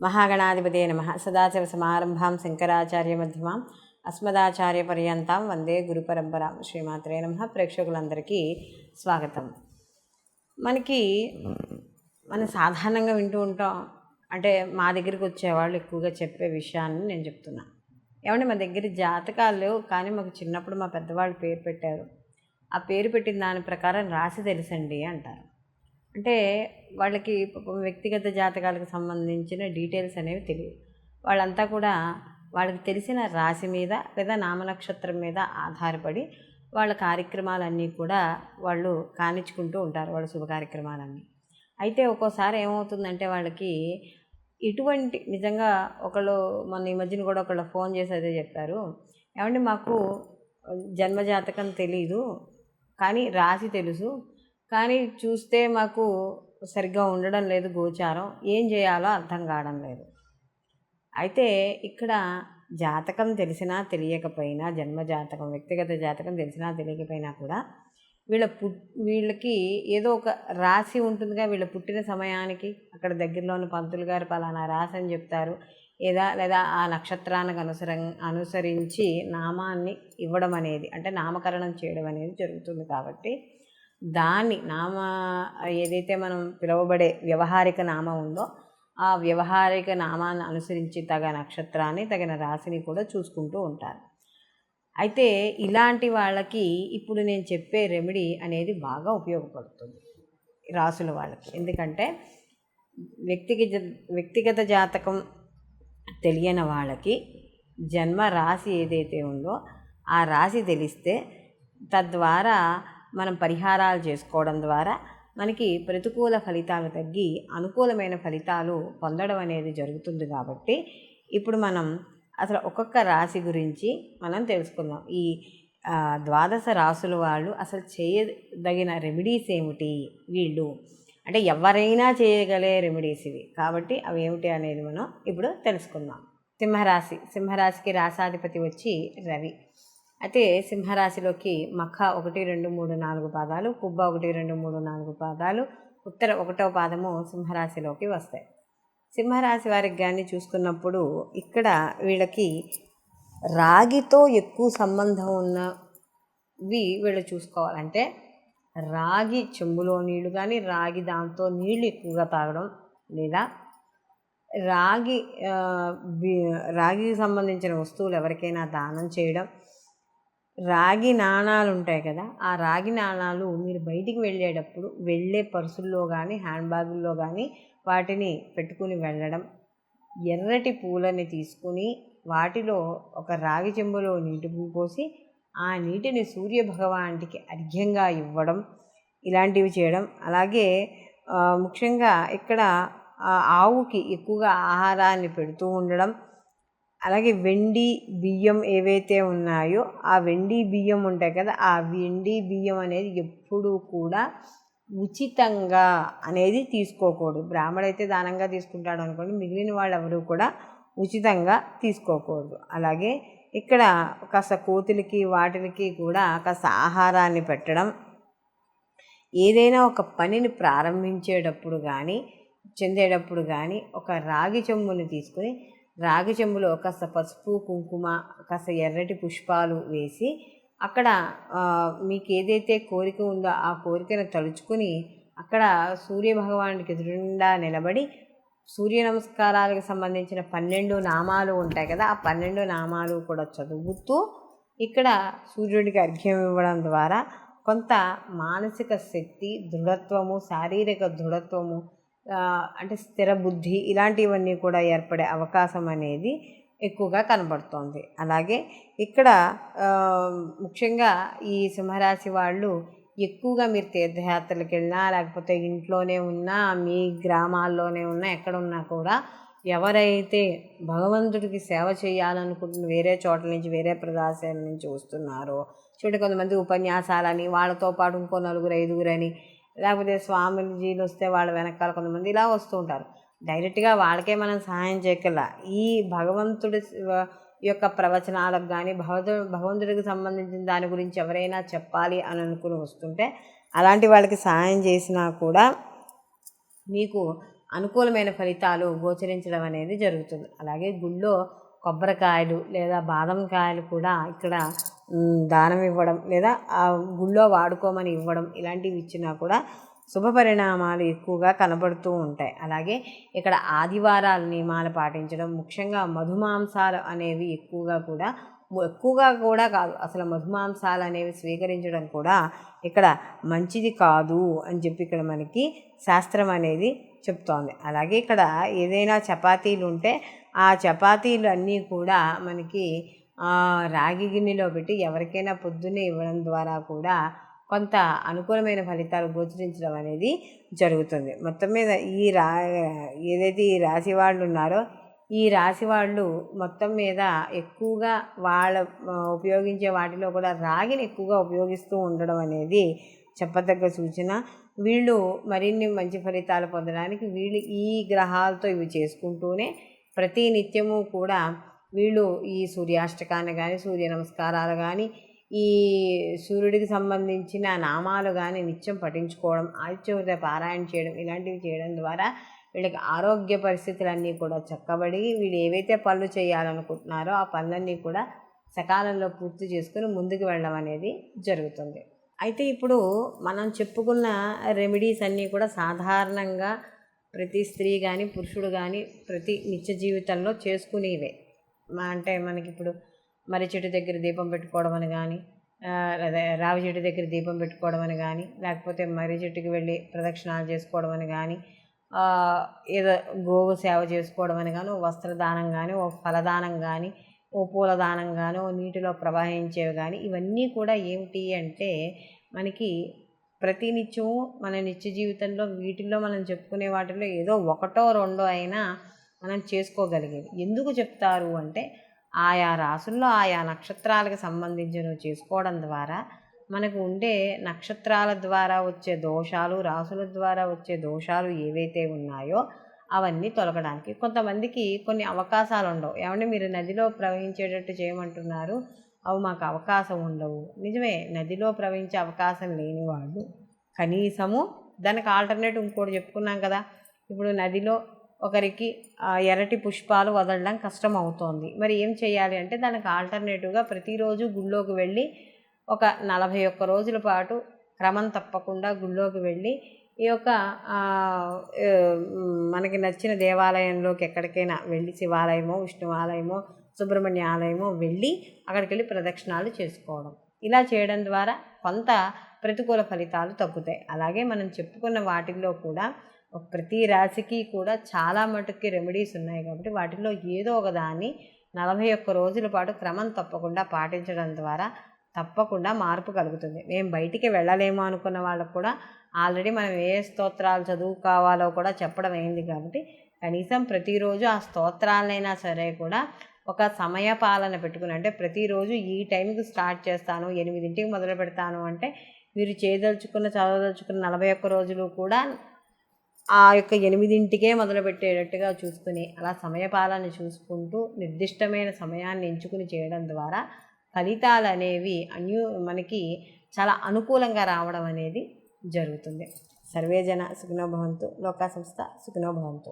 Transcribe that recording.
మహాగణాధిపతే నమః. సదాశివసమారంభాం శంకరాచార్యమధ్యమాం అస్మదాచార్యపర్యంతాం వందే గురుపరంపరాం. శ్రీమాత్రే నమః. ప్రేక్షకులందరికీ స్వాగతం. మనం సాధారణంగా వింటూ ఉంటాం, అంటే మా దగ్గరికి వచ్చేవాళ్ళు ఎక్కువగా చెప్పే విషయాన్ని నేను చెప్తున్నా. ఏమంటే మా దగ్గర జాతకాలు లేవు, కానీ మాకు చిన్నప్పుడు మా పెద్దవాళ్ళు పేరు పెట్టారు. ఆ పేరు పెట్టిన దాని ప్రకారం రాసి తెలుసండి అంటారు. అంటే వాళ్ళకి వ్యక్తిగత జాతకాలకు సంబంధించిన డీటెయిల్స్ అనేవి తెలియదు. వాళ్ళంతా కూడా వాళ్ళకి తెలిసిన రాశి మీద లేదా నామనక్షత్రం మీద ఆధారపడి వాళ్ళ కార్యక్రమాలన్నీ కూడా వాళ్ళు కానిచ్చుకుంటూ ఉంటారు, వాళ్ళ శుభ కార్యక్రమాలన్నీ. అయితే ఒక్కోసారి ఏమవుతుందంటే వాళ్ళకి ఇటువంటి నిజంగా మొన్న ఈ మధ్యన కూడా ఒకళ్ళు ఫోన్ చేసి అదే చెప్పారు, ఏమంటే మాకు జన్మజాతకం తెలీదు కానీ రాశి తెలుసు, కానీ చూస్తే మాకు సరిగ్గా ఉండడం లేదు గోచారం, ఏం చేయాలో అర్థం కావడం లేదు. అయితే ఇక్కడ జాతకం తెలిసినా తెలియకపోయినా, జన్మజాతకం వ్యక్తిగత జాతకం తెలిసినా తెలియకపోయినా కూడా వీళ్ళకి ఏదో ఒక రాశి ఉంటుందిగా. వీళ్ళ పుట్టిన సమయానికి అక్కడ దగ్గరలోని పంతులు గారు పలానా రాశి అని చెప్తారు, లేదా ఆ నక్షత్రానికి అనుసరించి నామాన్ని ఇవ్వడం అనేది, అంటే నామకరణం చేయడం అనేది జరుగుతుంది. కాబట్టి దాన్ని ఏదైతే మనం పిలువబడే వ్యవహారిక నామం ఉందో ఆ వ్యవహారిక నామాన్ని అనుసరించి తగిన నక్షత్రాన్ని తగిన రాశిని కూడా చూసుకుంటూ ఉంటారు. అయితే ఇలాంటి వాళ్ళకి ఇప్పుడు నేను చెప్పే రెమెడీ అనేది బాగా ఉపయోగపడుతుంది రాసుల వాళ్ళకి. ఎందుకంటే వ్యక్తిగత జాతకం తెలియని వాళ్ళకి జన్మ రాశి ఏదైతే ఉందో ఆ రాశి తెలిస్తే తద్వారా మనం పరిహారాలు చేసుకోవడం ద్వారా మనకి ప్రతికూల ఫలితాలు తగ్గి అనుకూలమైన ఫలితాలు పొందడం అనేది జరుగుతుంది. కాబట్టి ఇప్పుడు మనం అసలు ఒక్కొక్క రాశి గురించి మనం తెలుసుకుందాం. ఈ 12 రాసుల వాళ్ళు అసలు చేయదగిన రెమెడీస్ ఏమిటి, వీళ్ళు అంటే ఎవరైనా చేయగలే రెమెడీస్ ఇవి. కాబట్టి అవి ఏమిటి అనేది మనం ఇప్పుడు తెలుసుకుందాం. సింహరాశికి రాసాధిపతి వచ్చి రవి. అయితే సింహరాశిలోకి మఖ 1, 2, 3, 4 పాదాలు, పుబ్బ 1, 2, 3, 4 పాదాలు, ఉత్తర 1వ పాదము సింహరాశిలోకి వస్తాయి. సింహరాశి వారికి కానీ చూసుకున్నప్పుడు ఇక్కడ వీళ్ళకి రాగితో ఎక్కువ సంబంధం ఉన్నవి వీళ్ళు చూసుకోవాలంటే రాగి చెంబులో నీళ్లు కానీ, రాగి దాంతో నీళ్లు ఎక్కువగా తాగడం, లేదా రాగికి సంబంధించిన వస్తువులు ఎవరికైనా దానం చేయడం. రాగి నాణాలు ఉంటాయి కదా, ఆ రాగి నాణాలు మీరు బయటికి వెళ్ళేటప్పుడు వెళ్ళే పర్సుల్లో కానీ హ్యాండ్ బ్యాగుల్లో కానీ వాటిని పెట్టుకుని వెళ్ళడం. ఎర్రటి పూలని తీసుకుని వాటిలో ఒక రాగి చెంబులో నీటి పోసి ఆ నీటిని సూర్యభగవానుడికి అర్ఘ్యంగా ఇవ్వడం, ఇలాంటివి చేయడం. అలాగే ముఖ్యంగా ఇక్కడ ఆవుకి ఎక్కువగా ఆహారాన్ని పెడుతూ ఉండడం. అలాగే వెండి బియ్యం ఏవైతే ఉన్నాయో ఆ వెండి బియ్యం ఉంటాయి కదా, ఆ వెండి బియ్యం అనేది ఎప్పుడూ కూడా ఉచితంగా అనేది తీసుకోకూడదు. బ్రాహ్మడైతే దానంగా తీసుకుంటాడు అనుకోండి, మిగిలిన వాళ్ళు ఎవరు కూడా ఉచితంగా తీసుకోకూడదు. అలాగే ఇక్కడ కాస్త కోతులకి వాటికి కూడా కాస్త ఆహారాన్ని పెట్టడం. ఏదైనా ఒక పనిని ప్రారంభించేటప్పుడు కానీ చెందేటప్పుడు కానీ ఒక రాగి చెంబుని తీసుకుని రాగి చెంబులో కాస్త పసుపు కుంకుమ కాస్త ఎర్రటి పుష్పాలు వేసి అక్కడ మీకు ఏదైతే కోరిక ఉందో ఆ కోరికను తలుచుకుని అక్కడ సూర్యభగవానుడికి ఎదురుండా నిలబడి సూర్య నమస్కారాలకు సంబంధించిన 12 నామాలు ఉంటాయి కదా, ఆ 12 నామాలు కూడా చదువుతూ ఇక్కడ సూర్యుడికి అర్ఘ్యం ఇవ్వడం ద్వారా కొంత మానసిక శక్తి, దృఢత్వము, శారీరక దృఢత్వము, అంటే స్థిర బుద్ధి ఇలాంటివన్నీ కూడా ఏర్పడే అవకాశం అనేది ఎక్కువగా కనబడుతోంది. అలాగే ఇక్కడ ముఖ్యంగా ఈ సింహరాశి వాళ్ళు ఎక్కువగా మీరు తీర్థయాత్రలకు వెళ్ళినా లేకపోతే ఇంట్లోనే ఉన్నా, మీ గ్రామాల్లోనే ఉన్నా, ఎక్కడున్నా కూడా ఎవరైతే భగవంతుడికి సేవ చేయాలనుకుంటున్న వేరే చోట్ల నుంచి వేరే ప్రదేశాల నుంచి వస్తున్నారో, చూడండి కొంతమంది ఉపన్యాసాలని వాళ్ళతో పాటు ఇంకో 4, 5 అని, లేకపోతే స్వామీజీలు వస్తే వాళ్ళ వెనకాల కొంతమంది ఇలా వస్తూ ఉంటారు. డైరెక్ట్గా వాళ్ళకే మనం సహాయం చేయగల ఈ భగవంతుడి యొక్క ప్రవచనాలకు కానీ భగవంతుడికి సంబంధించిన దాని గురించి ఎవరైనా చెప్పాలి అని అనుకుని వస్తుంటే అలాంటి వాళ్ళకి సహాయం చేసినా కూడా మీకు అనుకూలమైన ఫలితాలు గోచరించడం అనేది జరుగుతుంది. అలాగే గుళ్ళో కొబ్బరికాయలు లేదా బాదం కాయలు కూడా ఇక్కడ దానం ఇవ్వడం లేదా ఆ గుళ్ళో వాడుకోమని ఇవ్వడం ఇలాంటివి ఇచ్చినా కూడా శుభ పరిణామాలు ఎక్కువగా కనబడుతూ ఉంటాయి. అలాగే ఇక్కడ ఆదివారాల నియమాలు పాటించడం, ముఖ్యంగా మధుమాంసాలు అనేవి ఎక్కువగా కూడా కాదు, అసలు మధుమాంసాలు అనేవి స్వీకరించడం కూడా ఇక్కడ మంచిది కాదు అని చెప్పి ఇక్కడ మనకి శాస్త్రం అనేది చెప్తోంది. అలాగే ఇక్కడ ఏదైనా చపాతీలు ఉంటే ఆ చపాతీలు అన్నీ కూడా మనకి రాగి గిన్నెలో పెట్టి ఎవరికైనా పొద్దున్నే ఇవ్వడం ద్వారా కూడా కొంత అనుకూలమైన ఫలితాలు గోచరించడం అనేది జరుగుతుంది. మొత్తం మీద ఏదైతే ఈ రాశి వాళ్ళు ఉన్నారో ఈ రాశి వాళ్ళు మొత్తం మీద ఎక్కువగా ఉపయోగించే వాటిలో కూడా రాగిని ఎక్కువగా ఉపయోగిస్తూ ఉండడం అనేది చెప్పదగ్గ సూచన. వీళ్ళు మరిన్ని మంచి ఫలితాలు పొందడానికి వీళ్ళు ఈ గ్రహాలతో ఇవి చేసుకుంటూనే ప్రతి నిత్యము కూడా వీళ్ళు ఈ సూర్యాష్టకాన్ని కానీ సూర్య నమస్కారాలు కానీ ఈ సూర్యుడికి సంబంధించిన నామాలు కానీ నిత్యం పఠించుకోవడం, ఆదిత్య పారాయణ చేయడం ఇలాంటివి చేయడం ద్వారా వీళ్ళకి ఆరోగ్య పరిస్థితులన్నీ కూడా చక్కబడి వీళ్ళు ఏవైతే పనులు చేయాలనుకుంటున్నారో ఆ పనులన్నీ కూడా సకాలంలో పూర్తి చేసుకుని ముందుకు వెళ్ళడం అనేది జరుగుతుంది. అయితే ఇప్పుడు మనం చెప్పుకున్న రెమెడీస్ అన్నీ కూడా సాధారణంగా ప్రతి స్త్రీ కానీ పురుషుడు కానీ ప్రతి నిత్య జీవితంలో చేసుకునేవే. అంటే మనకి ఇప్పుడు మర్రి చెట్టు దగ్గర దీపం పెట్టుకోవడం అని కానీ, అదే రావి చెట్టు దగ్గర దీపం పెట్టుకోవడం అని కానీ, లేకపోతే మర్రి చెట్టుకి వెళ్ళి ప్రదక్షిణాలు చేసుకోవడం అని కానీ, ఏదో గోవు సేవ చేసుకోవడం అని కానీ, ఓ వస్త్రదానం కానీ, ఓ ఫలదానం కానీ, ఓ పూలదానం కానీ, ఓ నీటిలో ప్రవహించేవి కానీ, ఇవన్నీ కూడా ఏమిటి అంటే మనకి ప్రతినిత్యము మన నిత్య జీవితంలో వీటిల్లో మనం చెప్పుకునే వాటిల్లో ఏదో ఒకటో రెండో అయినా మనం చేసుకోగలిగేది. ఎందుకు చెప్తారు అంటే ఆయా రాసుల్లో ఆయా నక్షత్రాలకు సంబంధించినవి చేసుకోవడం ద్వారా మనకు ఉండే నక్షత్రాల ద్వారా వచ్చే దోషాలు, రాసుల ద్వారా వచ్చే దోషాలు ఏవైతే ఉన్నాయో అవన్నీ తొలగడానికి. కొంతమందికి కొన్ని అవకాశాలు ఉండవు. ఏమంటే మీరు నదిలో ప్రవహించేటట్టు చేయమంటున్నారు, అవి మాకు అవకాశం ఉండవు. నిజమే, నదిలో ప్రవహించే అవకాశం లేని వాళ్ళు కనీసము దానికి ఆల్టర్నేటివ్ ఇంకోటి చెప్పుకున్నాం కదా. ఇప్పుడు నదిలో ఒకరికి ఎర్రటి పుష్పాలు వదలడం కష్టం అవుతోంది, మరి ఏం చేయాలి అంటే దానికి ఆల్టర్నేటివ్గా ప్రతిరోజు గుళ్ళోకి వెళ్ళి ఒక 41 రోజుల పాటు క్రమం తప్పకుండా గుళ్ళోకి వెళ్ళి ఈ యొక్క మనకి నచ్చిన దేవాలయంలోకి ఎక్కడికైనా వెళ్ళి శివాలయమో విష్ణువాలయమో సుబ్రహ్మణ్య ఆలయమో వెళ్ళి అక్కడికి వెళ్ళి ప్రదక్షిణాలు చేసుకోవడం, ఇలా చేయడం ద్వారా కొంత ప్రతికూల ఫలితాలు తగ్గుతాయి. అలాగే మనం చెప్పుకున్న వాటిల్లో కూడా ప్రతి రాశికి కూడా చాలా మటుకి రెమెడీస్ ఉన్నాయి కాబట్టి వాటిల్లో ఏదో ఒక దాన్ని 41 రోజుల పాటు క్రమం తప్పకుండా పాటించడం ద్వారా తప్పకుండా మార్పు కలుగుతుంది. మేము బయటికి వెళ్ళలేమో అనుకున్న వాళ్ళకు కూడా ఆల్రెడీ మనం ఏ స్తోత్రాలు చదువుకోవాలో కూడా చెప్పడం అయింది కాబట్టి కనీసం ప్రతిరోజు ఆ స్తోత్రాలనైనా సరే కూడా ఒక సమయ పాలన పెట్టుకుని, అంటే ప్రతిరోజు ఈ టైంకి స్టార్ట్ చేస్తాను, 8ంటికి మొదలు పెడతాను అంటే మీరు చదవదలుచుకున్న 41 రోజులు కూడా ఆ యొక్క 8ంటికే మొదలుపెట్టేటట్టుగా చూసుకుని అలా సమయపాలన చూసుకుంటూ నిర్దిష్టమైన సమయాన్ని ఎంచుకుని చేయడం ద్వారా ఫలితాలు అనేవి మనకి చాలా అనుకూలంగా రావడం అనేది జరుగుతుంది. సర్వే జన సుఖినో భవంతు, లోకా సంస్థ సుఖినో భవంతు.